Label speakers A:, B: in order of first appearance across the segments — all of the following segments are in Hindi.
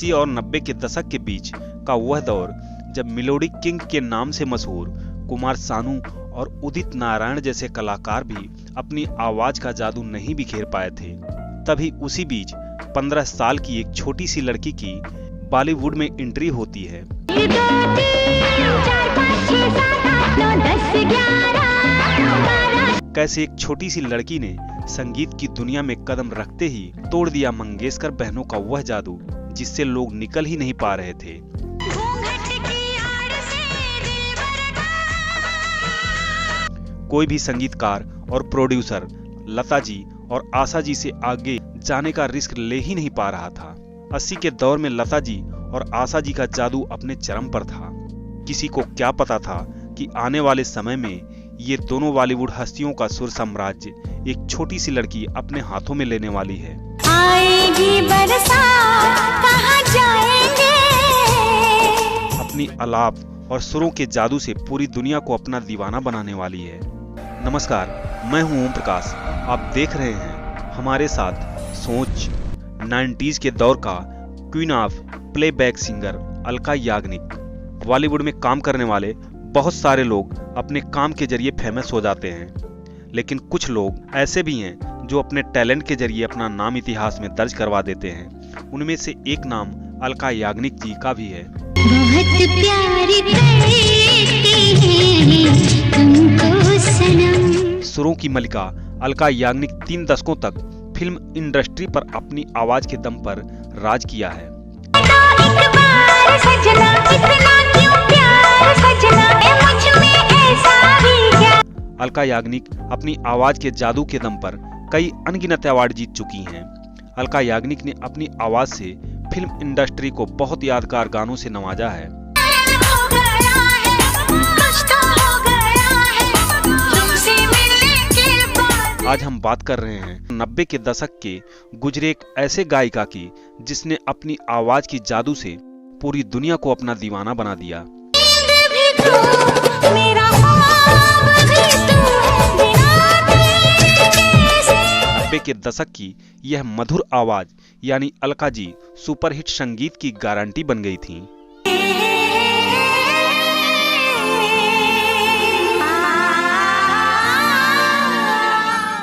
A: 80 और 90 के दशक के बीच का वह दौर जब मेलोडी किंग के नाम से मशहूर कुमार सानू और उदित नारायण जैसे कलाकार भी अपनी आवाज का जादू नहीं बिखेर पाए थे। तभी उसी बीच 15 साल की एक छोटी सी लड़की की बॉलीवुड में एंट्री होती है। कैसे एक छोटी सी लड़की ने संगीत की दुनिया में कदम रखते ही तोड़ दिया मंगेशकर बहनों का वह जादू जिससे लोग निकल ही नहीं पा रहे थे। कोई भी संगीतकार और प्रोड्यूसर लता जी और आशा जी से आगे जाने का रिस्क ले ही नहीं पा रहा था। 80 के दौर में लता जी और आशा जी का जादू अपने चरम पर था। किसी को क्या पता था कि आने वाले समय में ये दोनों बॉलीवुड हस्तियों का सुर साम्राज्य एक छोटी सी लड़की अपने हाथों में लेने वाली है।
B: आएगी बरसात, कहाँ जाएंगे?
A: अपनी आलाप और सुरों के जादू से पूरी दुनिया को अपना दीवाना बनाने वाली है। नमस्कार, मैं हूं ओम प्रकाश। आप देख रहे हैं हमारे साथ सोच 90s के दौर का queen of playback singer Alka Yagnik. Bollywood में काम करने वाले बहुत सारे लोग अपने काम के जरिए फेमस हो जाते हैं, लेकिन कुछ लोग ऐसे भी हैं जो अपने टैलेंट के जरिए अपना नाम इतिहास में दर्ज करवा देते हैं। उनमें से एक नाम अलका याग्निक जी का भी है।
B: बहुत प्यार करती हैं तुमको सनम।
A: सुरों की मलिका अलका याग्निक 3 दशकों तक फिल्म इंडस्ट्री पर अपनी आवाज के दम पर राज किया है। अलका याग्निक अपनी आवाज के जादू के दम पर कई अनगिनत अवार्ड जीत चुकी हैं। अलका याग्निक ने अपनी आवाज से फिल्म इंडस्ट्री को बहुत यादगार गानों से नवाजा है। आज हम बात कर रहे हैं 90 के दशक के गुजरे एक ऐसे गायिका की जिसने अपनी आवाज की जादू से पूरी दुनिया को अपना दीवाना बना दिया। 90 के दशक की यह मधुर आवाज यानी अलका जी सुपरहिट संगीत की गारंटी बन गई थी।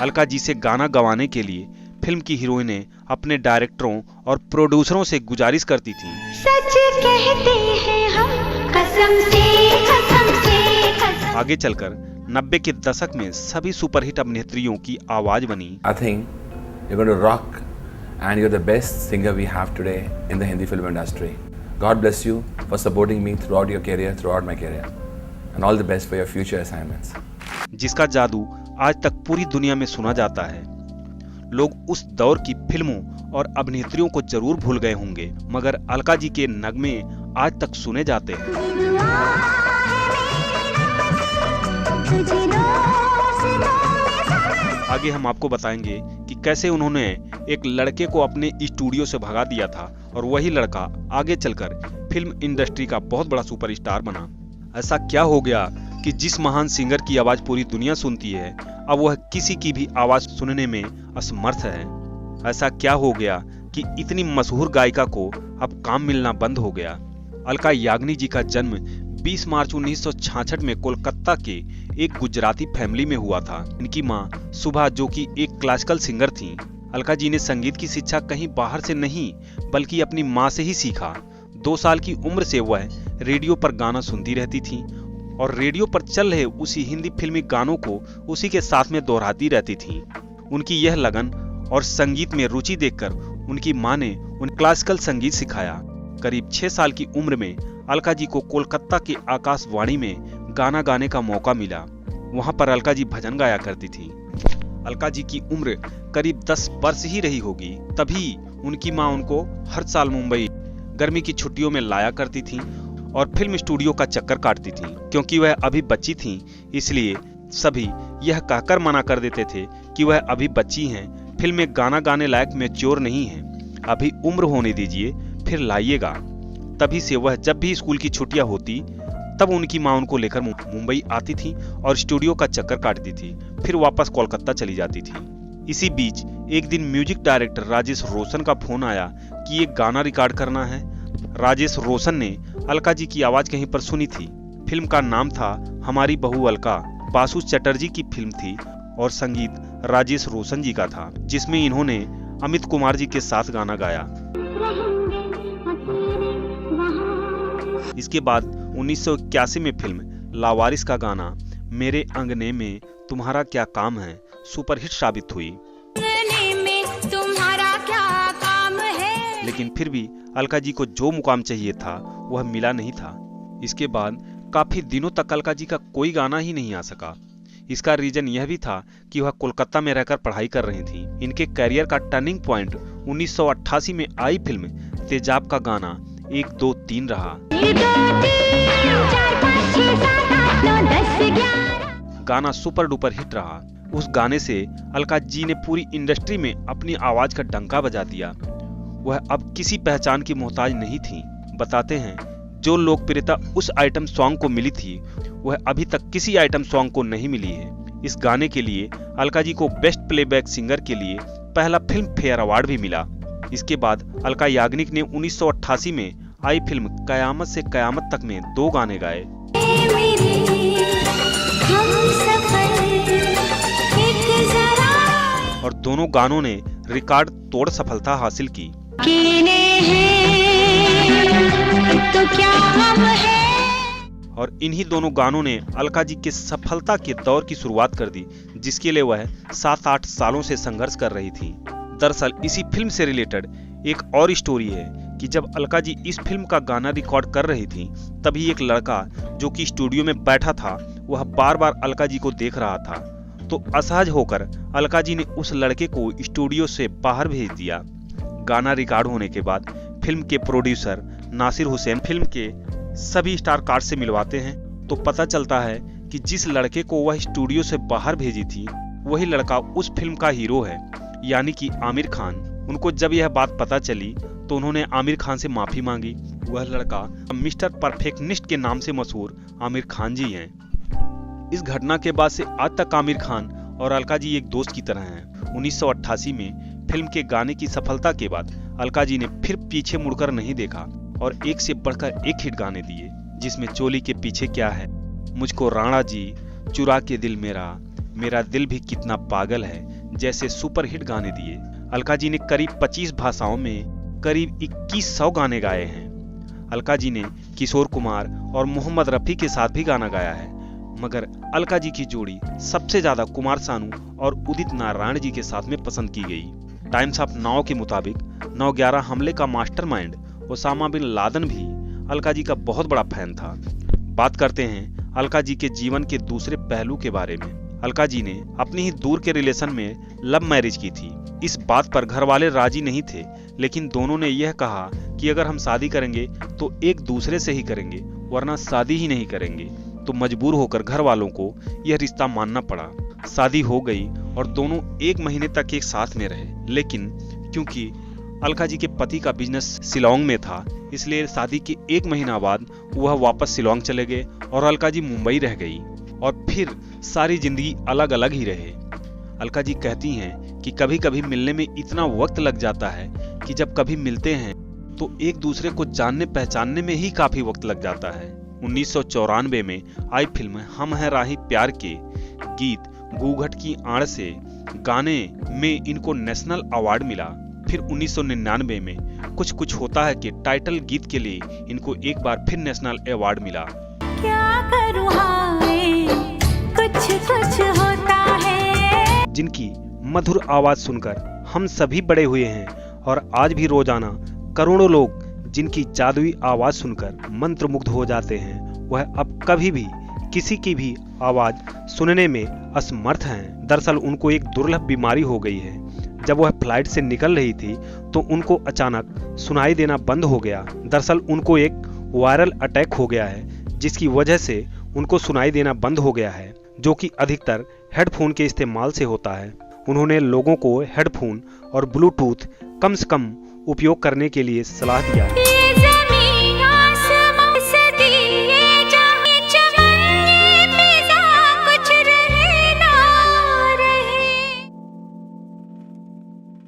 A: अलका जी से गाना गवाने के लिए फिल्म की हीरोइनें अपने डायरेक्टरों और प्रोड्यूसरों से गुजारिश करती थीं।
B: सच कहते हैं हम, कसम से कसम।
A: आगे चलकर 90 के दशक में सभी सुपरहिट अभिनेत्रियों की आवाज बनी।
C: I think you're going to rock and you're the best singer we have today in the Hindi film industry. God bless you for supporting me throughout your career, throughout my career, and all the best for your future assignments.
A: जिसका जादू आज तक पूरी दुनिया में सुना जाता है। लोग उस दौर की फिल्मों और अभिनेत्रियों को जरूर भूल गए होंगे, मगर अलका जी के नगमे आज तक सुने जाते हैं। आगे हम आपको बताएंगे कि कैसे उन्होंने एक लड़के को अपने स्टूडियो से भगा दिया था और वही लड़का आगे चलकर फिल्म इंडस्ट्री का बहुत बड़ा सुपरस्टार बना। ऐसा क्या हो गया कि जिस महान सिंगर की आवाज पूरी दुनिया सुनती है, अब वह किसी की भी आवाज सुनने में असमर्थ है। ऐसा क्या हो गया कि इतनी मशहूर गायिका को अब काम मिलना बंद हो गया। अलका याग्निक जी का जन्म 20 मार्च 1966 में कोलकाता के एक गुजराती फैमिली में हुआ था। इनकी मां सुभा जो कि एक क्लासिकल सिंगर थी। अलका जी ने संगीत की शिक्षा कहीं बाहर से नहीं बल्कि अपनी मां से ही सीखा। 2 साल की उम्र से वह रेडियो पर गाना सुनती रहती थी और रेडियो पर चल रहे उसी हिंदी फिल्मी गानों को उसी के साथ में दोहराती रहती थी। उनकी यह लगन और संगीत में रुचि देखकर उनकी मां ने उन्हें क्लासिकल संगीत सिखाया। करीब 6 साल की उम्र में अलका जी को कोलकाता के आकाशवाणी में गाना गाने का मौका मिला। वहां पर अलका जी भजन गाया करती थी। अलका जी की उम्र करीब 10 वर्ष ही रही होगी, तभी उनकी मां उनको हर साल मुंबई गर्मी की छुट्टियों में लाया करती थी और फिल्म स्टूडियो का चक्कर काटती थी। क्योंकि वह अभी बच्ची थी, इसलिए सभी यह कहकर मना कर देते थे कि वह अभी बच्ची हैं, फिल्म में गाना गाने लायक मैच्योर नहीं है, अभी उम्र होने दीजिए फिर लाइएगा। तभी से वह जब भी स्कूल की छुट्टियां होती तब उनकी मां उनको लेकर मुंबई आती थी और स्टूडियो का चक्कर काटती थी, फिर वापस कोलकाता चली जाती थी। इसी बीच एक दिन म्यूजिक डायरेक्टर राजेश रोशन का फोन आया कि एक गाना रिकॉर्ड करना है। राजेश रोशन ने अलका जी की आवाज कहीं पर सुनी थी। फिल्म का नाम था हमारी बहू अलका, बासु चटर्जी की फिल्म थी और संगीत राजेश रोशन जी का था, जिसमें इन्होंने अमित कुमार जी के साथ गाना गाया। इसके बाद 1981 में फिल्म लावारिस का गाना मेरे अंगने में तुम्हारा क्या काम है सुपरहिट साबित हुई। लेकिन फिर भी अलका जी को जो मुकाम चाहिए था वह मिला नहीं था। इसके बाद काफी दिनों तक अलका जी का कोई गाना ही नहीं आ सका। इसका रीजन यह भी था कि वह कोलकाता में रहकर पढ़ाई कर रही थी। इनके करियर का टर्निंग पॉइंट 1988 में आई फिल्म तेजाब का गाना 1 2 3 रहा। गाना सुपर डुपर हिट रहा। उस गाने से अलका जी ने पूरी इंडस्ट्री में अपनी आवाज का डंका बजा दिया। वह अब किसी पहचान की मोहताज नहीं थी। बताते हैं जो लोकप्रियता उस आइटम सॉन्ग को मिली थी वह अभी तक किसी आइटम सॉन्ग को नहीं मिली है। इस गाने के लिए अलका जी को बेस्ट प्लेबैक सिंगर के लिए पहला फिल्म फेयर अवार्ड भी मिला। इसके बाद अलका याग्निक ने 1988 में आई फिल्म कयामत से कयामत तक में 2 गाने गाए और दोनों गानों ने रिकॉर्ड तोड़ सफलता हासिल की।
B: तो क्या हम है?
A: और इन्हीं दोनों गानों ने अलका जी के सफलता के दौर की शुरुआत कर दी, जिसके लिए वह 7-8 सालों से संघर्ष कर रही थी। दरअसल इसी फिल्म से रिलेटेड एक और स्टोरी है कि जब अलका जी इस फिल्म का गाना रिकॉर्ड कर रही थी तभी एक लड़का जो कि स्टूडियो में बैठा था वह बार बार अलका जी को देख रहा था, तो असहज होकर अलका जी ने उस लड़के को स्टूडियो से बाहर भेज दिया। गाना रिकॉर्ड होने के बाद फिल्म के प्रोड्यूसर नासिर हुसैन फिल्म के सभी स्टार कास्ट से मिलवाते हैं तो पता चलता है कि जिस लड़के को वह स्टूडियो से बाहर भेजी थी वही लड़का उस फिल्म का हीरो है, यानी कि आमिर खान। उनको जब यह बात पता चली तो उन्होंने आमिर खान से माफी मांगी। वह लड़का मिस्टर परफेक्शनिस्ट के नाम से मशहूर आमिर खान जी हैं। इस घटना के बाद से आज तक आमिर खान और अलका जी एक दोस्त की तरह हैं। 1988 में फिल्म के गाने की सफलता के बाद अलका जी ने फिर पीछे मुड़कर नहीं देखा और एक से बढ़कर एक हिट गाने दिए, जिसमें चोली के पीछे क्या है, मुझको राणा जी, चुरा के दिल मेरा, मेरा दिल भी कितना पागल है जैसे सुपर हिट गाने दिए। अलका जी ने करीब 25 भाषाओं में करीब 2100 गाने गाए हैं। अलका जी ने किशोर कुमार और मोहम्मद रफी के साथ भी गाना गाया है, मगर अलका जी की जोड़ी सबसे ज्यादा कुमार सानू और उदित नारायण जी के साथ में पसंद की गई। टाइम्स ऑफ नाउ के मुताबिक 9/11 हमले का मास्टरमाइंड ओसामा बिन लादेन भी अलका जी का बहुत बड़ा फैन था। बात करते हैं अलका जी के जीवन के दूसरे पहलू के बारे में। अलका जी ने अपनी ही दूर के रिलेशन में लव मैरिज की थी। इस बात पर घर वाले राजी नहीं थे, लेकिन दोनों ने यह कहा कि अगर हम शादी करेंगे तो एक दूसरे से ही करेंगे, वरना शादी ही नहीं करेंगे। तो मजबूर होकर घर वालों को यह रिश्ता मानना पड़ा। शादी हो गई और दोनों 1 महीने तक एक साथ में रहे, लेकिन क्योंकि अलका जी के पति का बिजनेस शिलोंग में था, इसलिए शादी के 1 महीना बाद वह वापस शिलोंग चले गए और अलका जी मुंबई रह गई और फिर सारी जिंदगी अलग अलग ही रहे। अलका जी कहती हैं कि कभी कभी मिलने में इतना वक्त लग जाता है कि जब कभी मिलते हैं तो एक दूसरे को जानने पहचानने में ही काफी वक्त लग जाता है। 1994 में आई फिल्म हम हैं राही प्यार के गीत घूंघट की आड़ से गाने में इनको नेशनल अवार्ड मिला। फिर 1999 में कुछ कुछ होता है कि टाइटल गीत के लिए इनको एक बार फिर नेशनल अवार्ड मिला।
B: क्या करूँ हाय, कुछ कुछ होता है।
A: जिनकी मधुर आवाज सुनकर हम सभी बड़े हुए हैं और आज भी रोजाना करोड़ों लोग जिनकी जादुई आवाज सुनकर मंत्रमुग्ध हो जाते हैं, वह अब कभी भी किसी की भी आवाज सुनने में असमर्थ हैं। दरअसल उनको एक दुर्लभ बीमारी हो गई है। जब वह फ्लाइट से निकल रही थी तो उनको अचानक सुनाई देना बंद हो गया। दरअसल उनको एक वायरल अटैक हो गया है, जिसकी वजह से उनको सुनाई देना बंद हो गया है, जो कि अधिकतर हेडफोन के इस्तेमाल से होता है। उन्होंने लोगों को हेडफोन और ब्लूटूथ कम से कम उपयोग करने के लिए सलाह दिया।